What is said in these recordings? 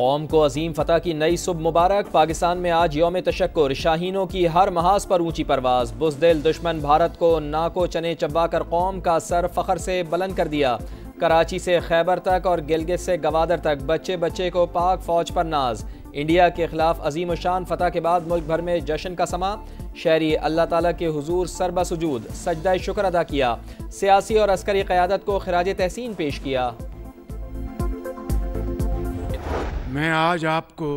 कौम को अजीम फतह की नई सुबह मुबारक। पाकिस्तान में आज यौम तशक्कुर। शाहीनों की हर महाज पर ऊंची परवाज। बुज़दिल दुश्मन भारत को नाको चने चबा कर कौम का सर फख्र से बुलंद कर दिया। कराची से खैबर तक और गिलगित से गवादर तक बच्चे बच्चे को पाक फौज पर नाज। इंडिया के खिलाफ अजीम शान फतह के बाद मुल्क भर में जश्न का समा। शहरी अल्लाह ताला के हुजूर सरबसुजूद सजदा शुक्र अदा किया। सियासी और अस्करी क़यादत को खिराज तहसीन पेश किया। मैं आज आपको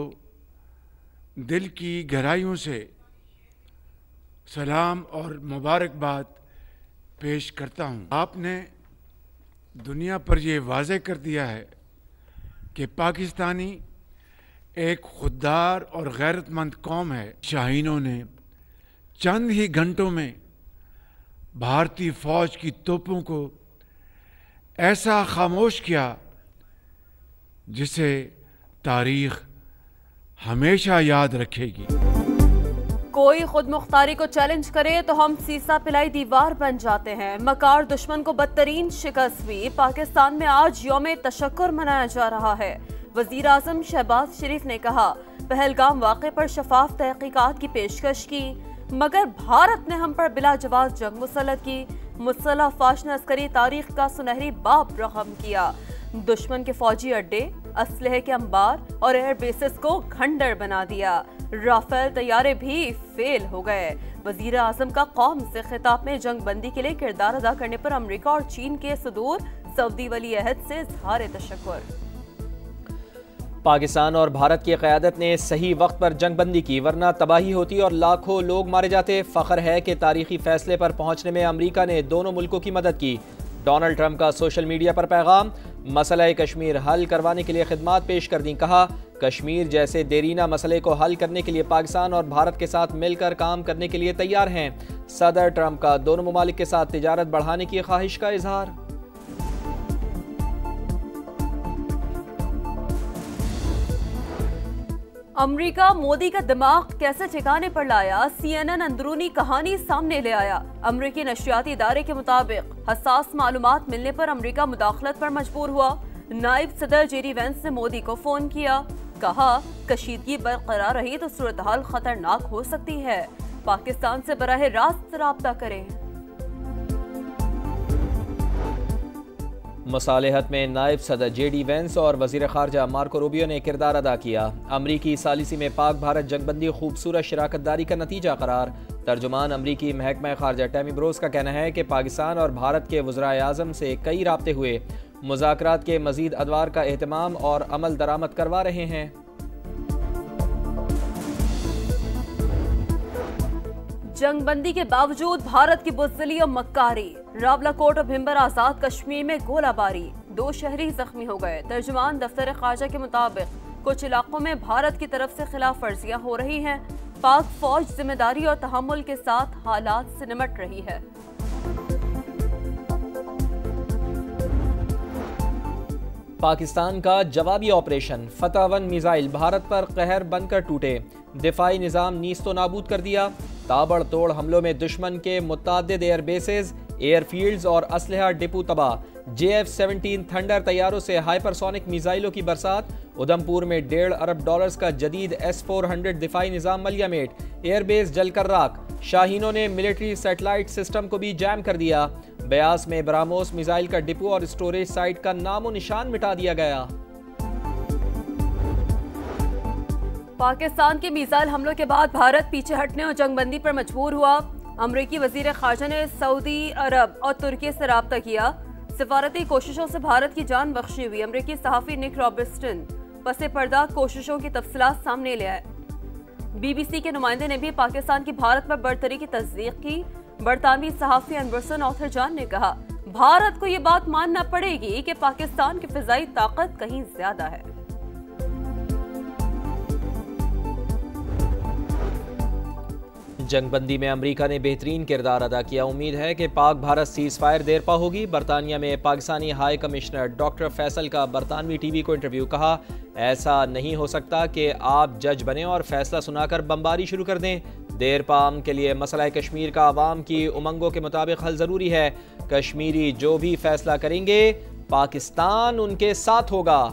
दिल की गहराइयों से सलाम और मुबारकबाद पेश करता हूँ। आपने दुनिया पर यह वाज़ेह कर दिया है कि पाकिस्तानी एक खुददार और गैरतमंद कौम है। शाहीनों ने चंद ही घंटों में भारतीय फ़ौज की तोपों को ऐसा खामोश किया जिसे तारीख हमेशा याद रखेगी। कोई खुद मुख्तारी को चैलेंज करे तो हम सीसा पिलाई दीवार बन जाते हैं। मकार दुश्मन को बदतरीन शिकस्त हुई। पाकिस्तान में आज यौम तशक्कुर मनाया जा रहा है। वजीर आजम शहबाज शरीफ ने कहा, पहलगाम वाक़े पर शफाफ तहकीकात की पेशकश की, मगर भारत ने हम पर बिला जवाब जंग मुसल्लत की। मुसल्लह फाश ने अस्करी तारीख का सुनहरी बाब रकम किया। दुश्मन के फौजी अड्डे, असलहे के अंबार और एयर बेसिस को खंडर बना दिया। राफेल तैयारे भी फेल हो गए। वजीर आजम का कौम से खिताब में जंग बंदी के लिए किरदार अदा करने पर अमेरिका और चीन के सदूर सऊदी वली अहद से इज़हार तशक्कुर। पाकिस्तान और भारत की क़यादत ने सही वक्त पर जंग बंदी की, वरना तबाही होती और लाखों लोग मारे जाते। फ़ख्र है कि तारीखी फैसले पर पहुंचने में अमेरिका ने दोनों मुल्कों की मदद की। डोनाल्ड ट्रंप का सोशल मीडिया पर पैगाम, मसला कश्मीर हल करवाने के लिए खिदमात पेश कर दी। कहा, कश्मीर जैसे देरीना मसले को हल करने के लिए पाकिस्तान और भारत के साथ मिलकर काम करने के लिए तैयार हैं। सदर ट्रंप का दोनों ममालिक के साथ तिजारत बढ़ाने की ख्वाहिश का इजहार। अमेरिका मोदी का दिमाग कैसे ठिकाने पर लाया, CNN अंदरूनी कहानी सामने ले आया। अमेरिकी नशरियाती इदारे के मुताबिक हसास मालूमात मिलने पर अमेरिका मुदाखलत पर मजबूर हुआ। नायब सदर जेडी वेंस ने मोदी को फोन किया, कहा कशीदगी बरकरार रही तो सूरत हाल खतरनाक हो सकती है, पाकिस्तान से बराह रास्त राब्ता करें। मसालहत में नायब सदर जेडी वेंस और वजीर खारजा मार्को रूबियो ने किरदार अदा किया। अमरीकी सालिसी में पाक भारत जंगबंदी खूबसूरत शराकतदारी का नतीजा करार। तर्जुमान अमरीकी महकमा खारजा टैमी ब्रोस का कहना है कि पाकिस्तान और भारत के वज़राए आज़म से कई राब्ते हुए, मुज़ाकरात के मज़ीद अदवार का एहतमाम और अमल दरामद करवा रहे हैं। जंगबंदी के बावजूद भारत की बुज़दिली और मक्कारी। रावलाकोट और भिंबर आजाद कश्मीर में गोलाबारी, 2 शहरी जख्मी हो गए। तर्जुमान दफ्तर खारजा के मुताबिक कुछ इलाकों में भारत की तरफ से खिलाफ वर्जियां हो रही हैं। पाक फौज जिम्मेदारी और तहम्मुल के साथ हालात से निपट रही है। पाकिस्तान का जवाबी ऑपरेशन। फतह 1 मिसाइल भारत पर कहर बनकर टूटे। दिफाई निज़ाम नीस्तो नाबूद कर दिया। ताबड़तोड़ हमलों में दुश्मन के मुतअद्दिद एयर बेसेस, एयरफील्ड्स और असलहा डिपो तबाह। JF-17 थंडर तैयारों से हाइपरसोनिक मिसाइलों की बरसात। उधमपुर में $1.5 अरब का जदीद S-400 दिफाई निज़ाम मलियामेट। एयरबेस जलकर राख। शाहीनों ने मिलिट्री सैटेलाइट सिस्टम को भी जैम कर दिया। ब्यास में ब्राह्मोस मिसाइल का डिपो और स्टोरेज साइट का नामो निशान मिटा दिया गया। पाकिस्तान के मिसाइल हमलों के बाद भारत पीछे हटने और जंगबंदी पर मजबूर हुआ। अमरीकी वजीर खारजा ने सऊदी अरब और तुर्की से राब्ता किया। सिफारती कोशिशों से भारत की जान बख्शी हुई। अमरीकी सहाफ़ी निक रॉबिन्सन पसे पर्दा कोशिशों की तफसीलात सामने ले आए। BBC के नुमाइंदे ने भी पाकिस्तान की भारत पर बरतरी की तस्दीक की। बरतानवी सहाफ़ी एंडरसन ऑथरजान ने कहा, भारत को ये बात मानना पड़ेगी कि पाकिस्तान की फिजाई ताकत कहीं ज्यादा है। जंगबंदी में अमेरिका ने बेहतरीन किरदार अदा किया। उम्मीद है कि पाक भारत सीज फायर देर पा होगी। बरतानिया में Pakistani high commissioner doctor Faisal का बरतानवी TV को इंटरव्यू। कहा, ऐसा नहीं हो सकता कि आप जज बने और फैसला सुनाकर बमबारी शुरू कर दें। देर पाम के लिए मसला कश्मीर का आवाम की उमंगों के मुताबिक हल ज़रूरी है। कश्मीरी जो भी फैसला करेंगे पाकिस्तान उनके साथ होगा।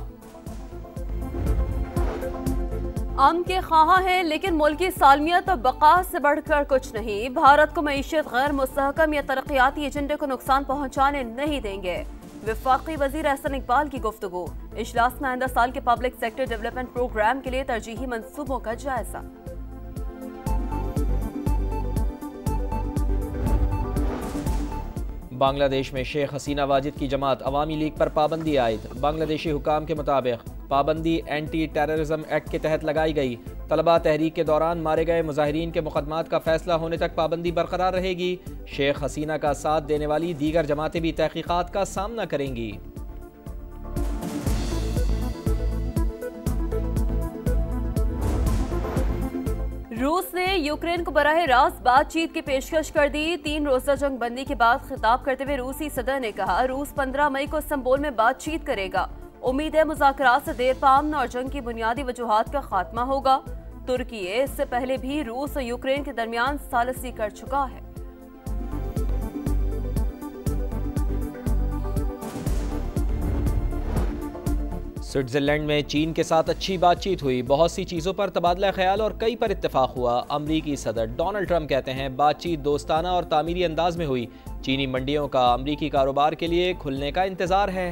अमन के ख्वाह हैं, लेकिन मुल्क की सालमियत और बका से बढ़कर कुछ नहीं। भारत को मईशत गैर मुस्तहकम या तरक्याती एजेंडे को नुकसान पहुँचाने नहीं देंगे। वफाकी वजीर एहसन इकबाल की गुफ्तगू। इजलास में आइंदा साल के पब्लिक सेक्टर डेवलपमेंट प्रोग्राम के लिए तरजीही मंसूबों का जायजा। बांग्लादेश में शेख हसीना वाजिद की जमात अवामी लीग पर पाबंदी आयद। बांग्लादेशी हुकाम के मुताबिक पाबंदी एंटी टेररिज्म एक्ट के तहत लगाई गई। तलबा तहरीक के दौरान मारे गए मुजाहिरीन के मुकदमात का फैसला होने तक पाबंदी बरकरार रहेगी। शेख हसीना का साथ देने वाली दीगर जमातें भी तहकीकात का सामना करेंगी। रूस ने यूक्रेन को बराह रास्त बातचीत की पेशकश कर दी। 3 रोजा जंग बंदी के बाद खिताब करते हुए रूसी सदर ने कहा, रूस 15 मई को इस्तांबुल में बातचीत करेगा। उम्मीद है मुज़ाकरात से देर पा अमन और जंग की बुनियादी वजूहात का खात्मा होगा। तुर्की इससे पहले भी रूस और यूक्रेन के दरमियान सालिसी कर चुका है। स्विट्जरलैंड में चीन के साथ अच्छी बातचीत हुई। बहुत सी चीज़ों पर तबादला ख्याल और कई पर इत्तेफाक हुआ। अमरीकी सदर डोनाल्ड ट्रंप कहते हैं, बातचीत दोस्ताना और तामीरी अंदाज में हुई। चीनी मंडियों का अमरीकी कारोबार के लिए खुलने का इंतजार है।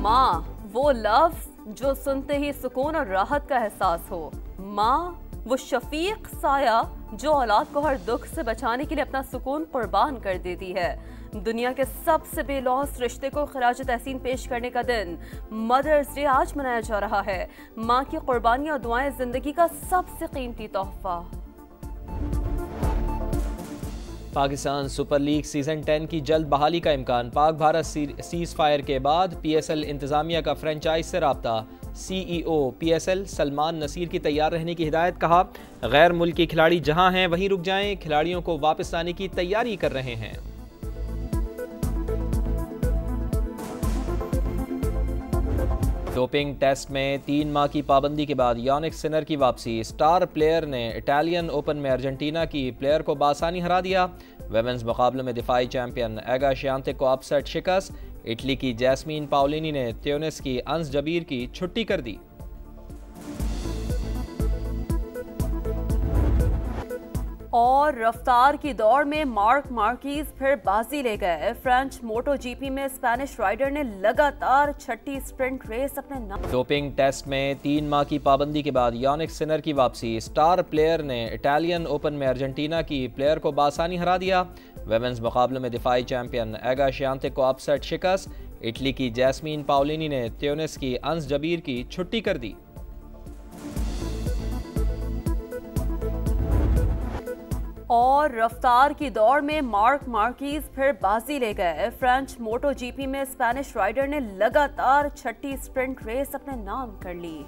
माँ वो लफ्ज जो सुनते ही सुकून और राहत का एहसास हो। माँ वो शफीक साया जो औलाद को हर दुख से बचाने के लिए अपना सुकून कुर्बान कर देती है। दुनिया के सबसे बेलौस रिश्ते को खराज तहसीन पेश करने का दिन मदर्स डे आज मनाया जा रहा है। माँ की कुर्बानी और दुआएं जिंदगी का सबसे कीमती तोहफा। पाकिस्तान सुपर लीग सीजन 10 की जल्द बहाली का इम्कान। पाक भारत सीज फायर के बाद PSL इंतजामिया का फ्रेंचाइज से राब्ता। CEO PSL सलमान नसीर की तैयार रहने की हिदायत। कहा, गैर मुल्की खिलाड़ी जहां हैं वहीं रुक जाएं। खिलाड़ियों को वापस लाने की तैयारी कर रहे हैं। डोपिंग टेस्ट में 3 माह की पाबंदी के बाद यानिक सिनर की वापसी। स्टार प्लेयर ने इटालियन ओपन में अर्जेंटीना की प्लेयर को बासानी हरा दिया। वेमेंस मुकाबले में दिफाई चैंपियन एगा श्यान्तिक को अपसेट शिकस्त। इटली की जैस्मीन पाओलिनी ने ट्यूनिस की अंस जबीर की छुट्टी कर दी। और रफ्तार की दौड़ में मार्क मार्कीज फिर बाजी ले गए। फ्रेंच मोटो GP में स्पेनिश राइडर ने लगातार 6ठी स्प्रिंट रेस अपने नाम। डोपिंग टेस्ट में 3 माह की पाबंदी के बाद यानिक सिनर की वापसी। स्टार प्लेयर ने इटालियन ओपन में अर्जेंटीना की प्लेयर को बासानी हरा दिया। वेमेंस मुकाबले में दिफाई चैंपियन एगा श्यान्तिक को अपसेट शिकस्त। इटली की जैस्मीन पाओलिनी ने ट्यूनिस की अंस जबीर की छुट्टी कर दी। और रफ्तार की दौड़ में मार्क मार्कीज फिर बाजी ले गए। फ्रेंच मोटो GP में स्पेनिश राइडर ने लगातार 6ठी स्प्रिंट रेस अपने नाम कर ली।